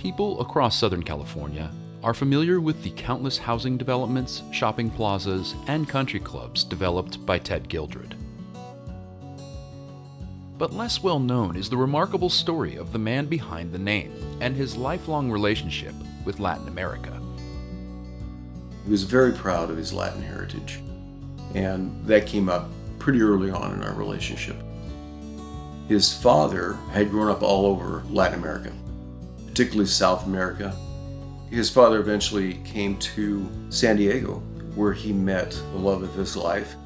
People across Southern California are familiar with the countless housing developments, shopping plazas, and country clubs developed by Ted Gildred. But less well known is the remarkable story of the man behind the name and his lifelong relationship with Latin America. He was very proud of his Latin heritage, and that came up pretty early on in our relationship. His father had grown up all over Latin America, particularly South America. His father eventually came to San Diego, where he met the love of his life.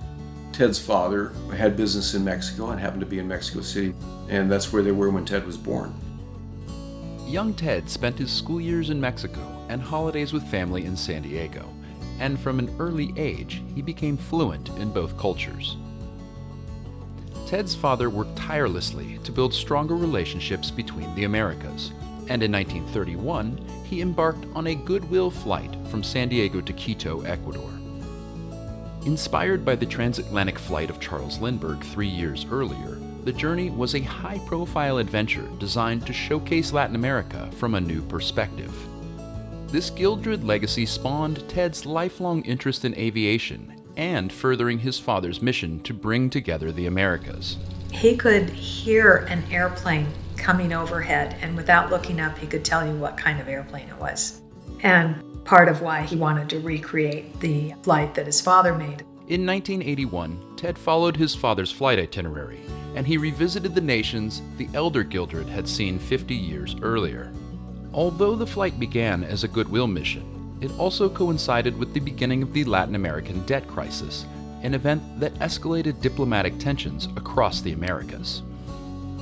Ted's father had business in Mexico and happened to be in Mexico City, and that's where they were when Ted was born. Young Ted spent his school years in Mexico and holidays with family in San Diego, and from an early age, he became fluent in both cultures. Ted's father worked tirelessly to build stronger relationships between the Americas, and in 1931, he embarked on a goodwill flight from San Diego to Quito, Ecuador. Inspired by the transatlantic flight of Charles Lindbergh 3 years earlier, the journey was a high-profile adventure designed to showcase Latin America from a new perspective. This Gildred legacy spawned Ted's lifelong interest in aviation and furthering his father's mission to bring together the Americas. He could hear an airplane coming overhead, and without looking up, he could tell you what kind of airplane it was. And part of why he wanted to recreate the flight that his father made. In 1981, Ted followed his father's flight itinerary, and he revisited the nations the elder Gildred had seen 50 years earlier. Although the flight began as a goodwill mission, it also coincided with the beginning of the Latin American debt crisis, an event that escalated diplomatic tensions across the Americas.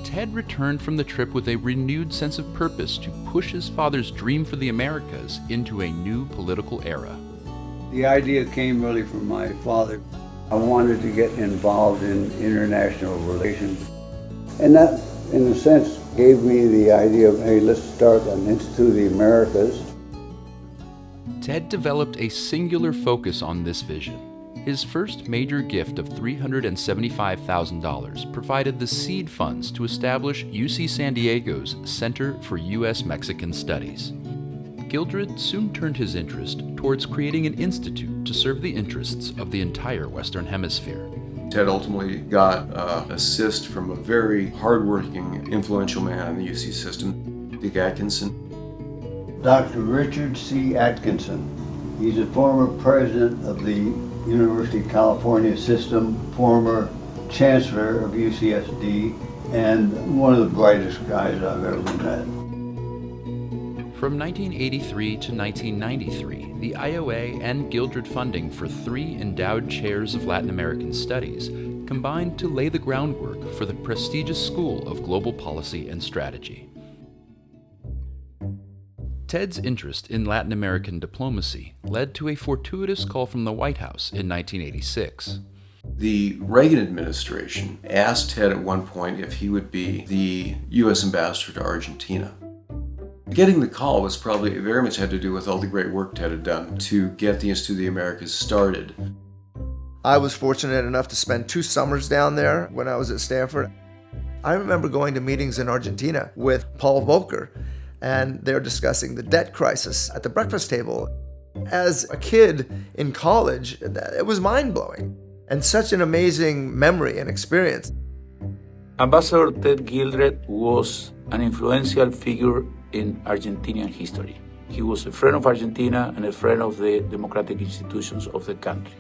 Ted returned from the trip with a renewed sense of purpose to push his father's dream for the Americas into a new political era. The idea came really from my father. I wanted to get involved in international relations. And that, in a sense, gave me the idea of, hey, let's start an Institute of the Americas. Ted developed a singular focus on this vision. His first major gift of $375,000 provided the seed funds to establish UC San Diego's Center for U.S.-Mexican Studies. Gildred soon turned his interest towards creating an institute to serve the interests of the entire Western Hemisphere. Ted ultimately got assist from a very hardworking, influential man in the UC system, Dick Atkinson. Dr. Richard C. Atkinson. He's a former president of the University of California system, former chancellor of UCSD, and one of the brightest guys I've ever met. From 1983 to 1993, the IOA and Gildred funding for 3 endowed chairs of Latin American Studies combined to lay the groundwork for the prestigious School of Global Policy and Strategy. Ted's interest in Latin American diplomacy led to a fortuitous call from the White House in 1986. The Reagan administration asked Ted at one point if he would be the U.S. ambassador to Argentina. Getting the call was probably very much had to do with all the great work Ted had done to get the Institute of the Americas started. I was fortunate enough to spend 2 summers down there when I was at Stanford. I remember going to meetings in Argentina with Paul Volcker, and they're discussing the debt crisis at the breakfast table. As a kid in college, it was mind-blowing and such an amazing memory and experience. Ambassador Ted Gildred was an influential figure in Argentinian history. He was a friend of Argentina and a friend of the democratic institutions of the country.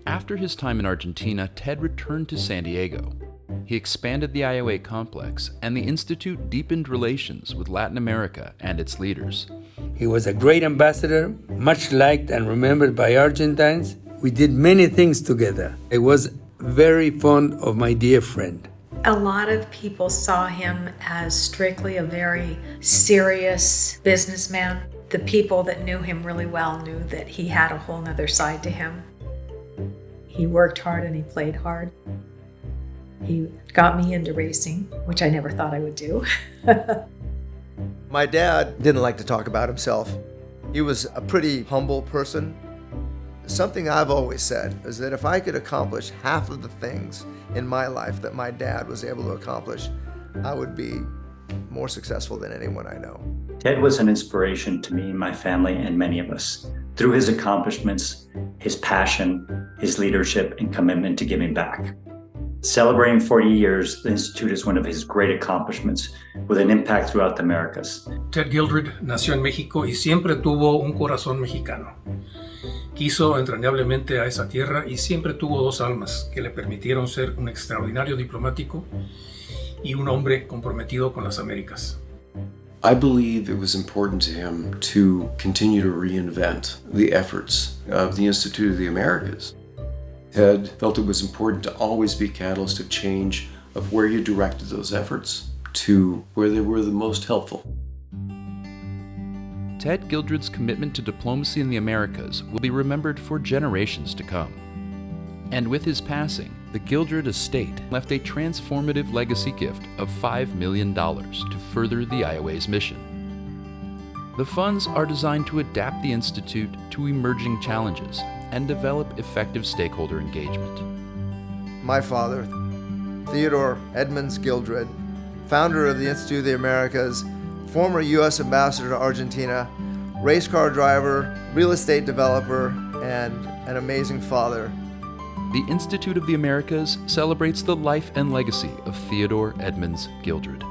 After his time in Argentina, Ted returned to San Diego. He expanded the IOA complex, and the Institute deepened relations with Latin America and its leaders. He was a great ambassador, much liked and remembered by Argentines. We did many things together. I was very fond of my dear friend. A lot of people saw him as strictly a very serious businessman. The people that knew him really well knew that he had a whole nother side to him. He worked hard and he played hard. He got me into racing, which I never thought I would do. My dad didn't like to talk about himself. He was a pretty humble person. Something I've always said is that if I could accomplish half of the things in my life that my dad was able to accomplish, I would be more successful than anyone I know. Ted was an inspiration to me, my family, and many of us. Through his accomplishments, his passion, his leadership, and commitment to giving back. Celebrating 40 years, the Institute is one of his great accomplishments with an impact throughout the Americas. Ted Gildred nació en México y siempre tuvo un corazón mexicano. Quiso entrañablemente a esa tierra y siempre tuvo dos almas que le permitieron ser un extraordinario diplomático y un hombre comprometido con las Américas. I believe it was important to him to continue to reinvent the efforts of the Institute of the Americas. Ted felt it was important to always be a catalyst of change of where you directed those efforts to where they were the most helpful. Ted Gildred's commitment to diplomacy in the Americas will be remembered for generations to come. And with his passing, the Gildred estate left a transformative legacy gift of $5 million to further the IOA's mission. The funds are designed to adapt the Institute to emerging challenges and develop effective stakeholder engagement. My father, Theodore Edmunds Gildred, founder of the Institute of the Americas, former U.S. ambassador to Argentina, race car driver, real estate developer, and an amazing father. The Institute of the Americas celebrates the life and legacy of Theodore Edmunds Gildred.